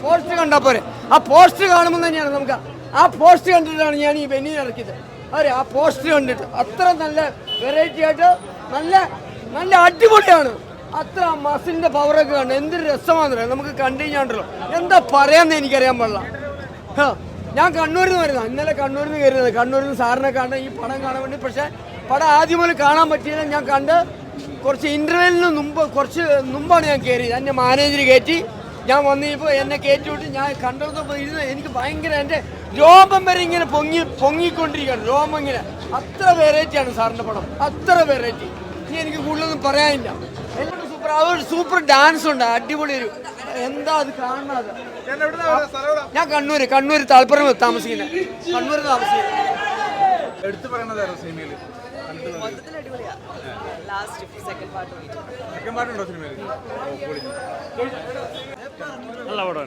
Post കണ്ടാൽ പോരെ. ആ പോസ്റ്റ് കാണുമ്പോൾ തന്നെയാണ് നമുക്ക് ആ പോസ്റ്റ് കണ്ടിട്ടാണ് ഞാൻ ഈ ബെന്നിയിൽ ഇറക്കിയത്. അതെ, ആ പോസ്റ്റ് കണ്ടിട്ട് അത്ര നല്ല വെറൈറ്റി ആയിട്ട് നല്ല നല്ല അടിപൊളിയാണ്. അത്ര മസിലിന്റെ പവറൊക്കെ കണ്ട് എന്തൊരു രസമാണെന്നറിയാം. നമുക്ക് കണ്ടു കഴിഞ്ഞാണ്ടല്ലോ എന്താ പറയാന്ന് എനിക്കറിയാൻ പാടില്ല. ഞാൻ കണ്ണൂരിൽ നിന്ന് വരുന്നത്, ഇന്നലെ കണ്ണൂരിൽ നിന്ന് കയറുന്നത്. കണ്ണൂരിൽ നിന്ന് സാറിനെ കാണാൻ ഈ പടം കാണാൻ വേണ്ടി. പക്ഷേ പടം ആദ്യം മുതൽ കാണാൻ പറ്റിയില്ല. ഞാൻ കണ്ട് കുറച്ച് ഇൻ്റർവെല്ലിന് കുറച്ച് മുമ്പാണ് ഞാൻ കയറിയത്. എന്നെ മാനേജർ കയറ്റി ഞാൻ വന്നപ്പോൾ എന്നെ കയറ്റി വിട്ട് ഞാൻ കണ്ടപ്പോൾ ഇരുന്ന് എനിക്ക് ഭയങ്കര എൻ്റെ രോമം വരെ ഇങ്ങനെ പൊങ്ങിക്കൊണ്ടിരിക്കുകയാണ്. രോമം ഇങ്ങനെ അത്ര വെറൈറ്റിയാണ് സാറിൻ്റെ പടം, അത്ര വെറൈറ്റി. ഇനി എനിക്ക് കൂടുതലൊന്നും പറയാനില്ല. എല്ലാവരും സൂപ്പർ. അതൊരു സൂപ്പർ ഡാൻസ് ഉണ്ട്, അടിപൊളി ഒരു എന്താ അത് കാണുന്നത്. ഞാൻ കണ്ണൂർ താല്പര്യം താമസിക്കുന്നത്. കണ്ണൂർ താമസിക്കുന്നത്. എടുത്തു പറയണതായിരുന്നു സിനിമയിൽ. സെക്കൻഡ് പാർട്ടുണ്ടോ സിനിമയിൽ? നല്ല പടമാണ്.